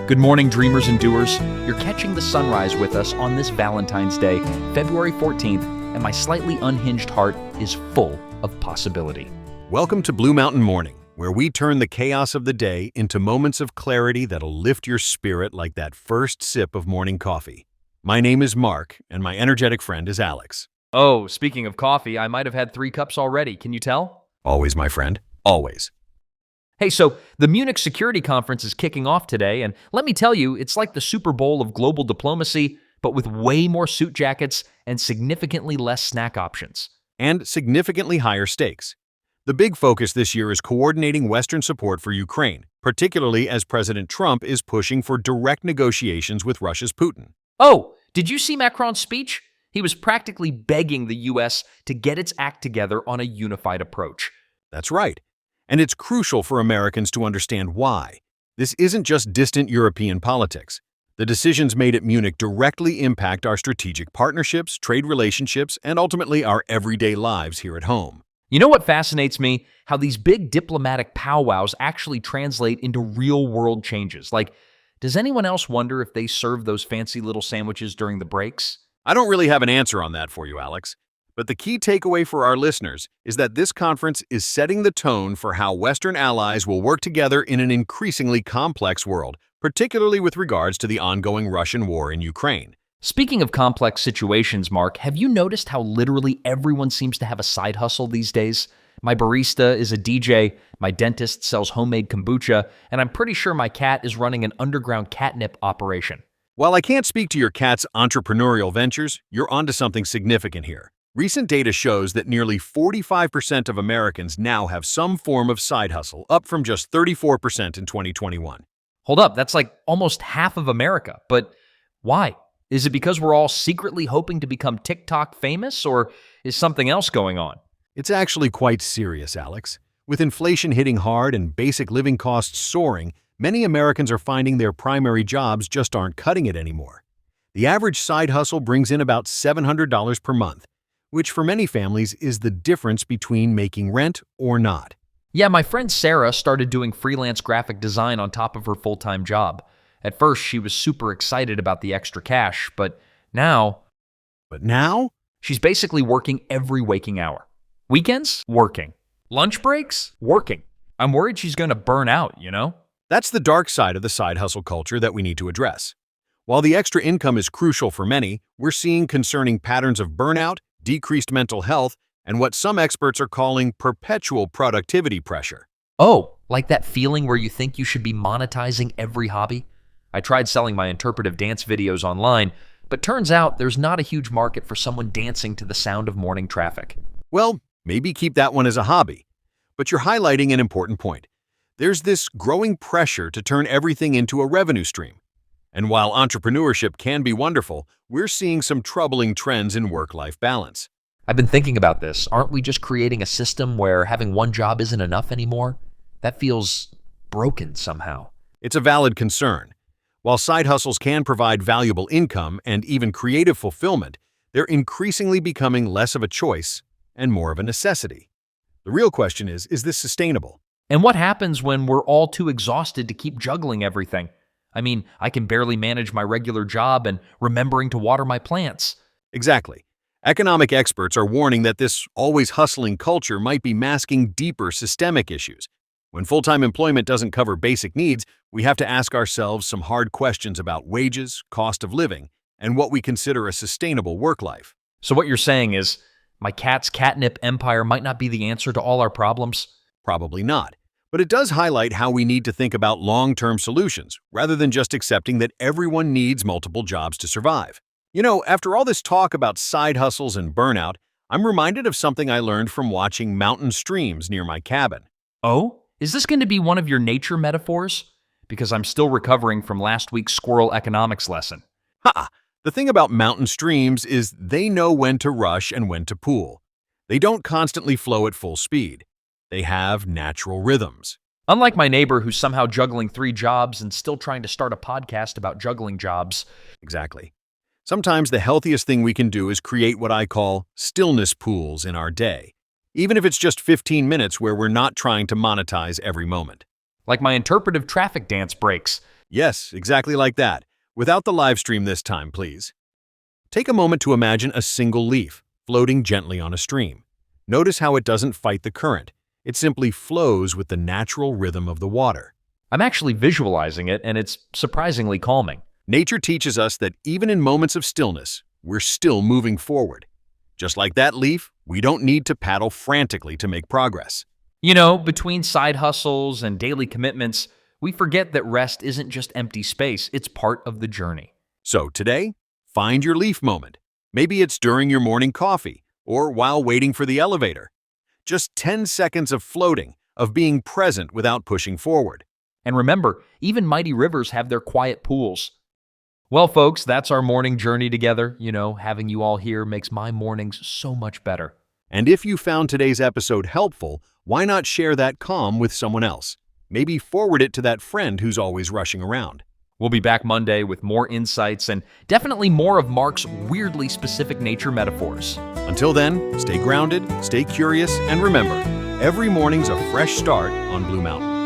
Good morning, dreamers and doers. You're catching the sunrise with us on this Valentine's Day, February 14th, and my slightly unhinged heart is full of possibility. Welcome to Blue Mountain Morning, where we turn the chaos of the day into moments of clarity that'll lift your spirit like that first sip of morning coffee. My name is Mark, and my energetic friend is Alex. Oh, speaking of coffee, I might have had 3 cups already. Can you tell? Always, my friend. Always. Hey, so the Munich Security Conference is kicking off today, and let me tell you, it's like the Super Bowl of global diplomacy, but with way more suit jackets and significantly less snack options. And significantly higher stakes. The big focus this year is coordinating Western support for Ukraine, particularly as President Trump is pushing for direct negotiations with Russia's Putin. Oh, did you see Macron's speech? He was practically begging the U.S. to get its act together on a unified approach. That's right. And it's crucial for Americans to understand why. This isn't just distant European politics. The decisions made at Munich directly impact our strategic partnerships, trade relationships, and ultimately our everyday lives here at home. You know what fascinates me? How these big diplomatic powwows actually translate into real-world changes. Like, does anyone else wonder if they serve those fancy little sandwiches during the breaks? I don't really have an answer on that for you, Alex. But the key takeaway for our listeners is that this conference is setting the tone for how Western allies will work together in an increasingly complex world, particularly with regards to the ongoing Russian war in Ukraine. Speaking of complex situations, Mark, have you noticed how literally everyone seems to have a side hustle these days? My barista is a DJ, my dentist sells homemade kombucha, and I'm pretty sure my cat is running an underground catnip operation. While I can't speak to your cat's entrepreneurial ventures, you're onto something significant here. Recent data shows that nearly 45% of Americans now have some form of side hustle, up from just 34% in 2021. Hold up, that's like almost half of America. But why? Is it because we're all secretly hoping to become TikTok famous, or is something else going on? It's actually quite serious, Alex. With inflation hitting hard and basic living costs soaring, many Americans are finding their primary jobs just aren't cutting it anymore. The average side hustle brings in about $700 per month, which for many families is the difference between making rent or not. Yeah, my friend Sarah started doing freelance graphic design on top of her full-time job. At first, she was super excited about the extra cash, but now... She's basically working every waking hour. Weekends? Working. Lunch breaks? Working. I'm worried she's going to burn out, you know? That's the dark side of the side hustle culture that we need to address. While the extra income is crucial for many, we're seeing concerning patterns of burnout, decreased mental health, and what some experts are calling perpetual productivity pressure. Oh, like that feeling where you think you should be monetizing every hobby? I tried selling my interpretive dance videos online, but turns out there's not a huge market for someone dancing to the sound of morning traffic. Well, maybe keep that one as a hobby. But you're highlighting an important point. There's this growing pressure to turn everything into a revenue stream. And while entrepreneurship can be wonderful, we're seeing some troubling trends in work-life balance. I've been thinking about this. Aren't we just creating a system where having one job isn't enough anymore? That feels broken somehow. It's a valid concern. While side hustles can provide valuable income and even creative fulfillment, they're increasingly becoming less of a choice and more of a necessity. The real question is this sustainable? And what happens when we're all too exhausted to keep juggling everything? I mean, I can barely manage my regular job and remembering to water my plants. Exactly. Economic experts are warning that this always hustling culture might be masking deeper systemic issues. When full-time employment doesn't cover basic needs, we have to ask ourselves some hard questions about wages, cost of living, and what we consider a sustainable work life. So what you're saying is, my cat's catnip empire might not be the answer to all our problems? Probably not. But it does highlight how we need to think about long-term solutions, rather than just accepting that everyone needs multiple jobs to survive. You know, after all this talk about side hustles and burnout, I'm reminded of something I learned from watching mountain streams near my cabin. Oh? Is this going to be one of your nature metaphors? Because I'm still recovering from last week's squirrel economics lesson. The thing about mountain streams is they know when to rush and when to pool. They don't constantly flow at full speed. They have natural rhythms. Unlike my neighbor who's somehow juggling 3 jobs and still trying to start a podcast about juggling jobs. Exactly. Sometimes the healthiest thing we can do is create what I call stillness pools in our day, even if it's just 15 minutes where we're not trying to monetize every moment. Like my interpretive traffic dance breaks. Yes, exactly like that. Without the live stream this time, please. Take a moment to imagine a single leaf floating gently on a stream. Notice how it doesn't fight the current. It simply flows with the natural rhythm of the water. I'm actually visualizing it, and it's surprisingly calming. Nature teaches us that even in moments of stillness, we're still moving forward. Just like that leaf, we don't need to paddle frantically to make progress. You know, between side hustles and daily commitments, we forget that rest isn't just empty space, it's part of the journey. So today, find your leaf moment. Maybe it's during your morning coffee or while waiting for the elevator. Just 10 seconds of floating, of being present without pushing forward. And remember, even mighty rivers have their quiet pools. Well, folks, that's our morning journey together. You know, having you all here makes my mornings so much better. And if you found today's episode helpful, why not share that calm with someone else? Maybe forward it to that friend who's always rushing around. We'll be back Monday with more insights and definitely more of Marc's weirdly specific nature metaphors. Until then, stay grounded, stay curious, and remember, every morning's a fresh start on Blue Mountain.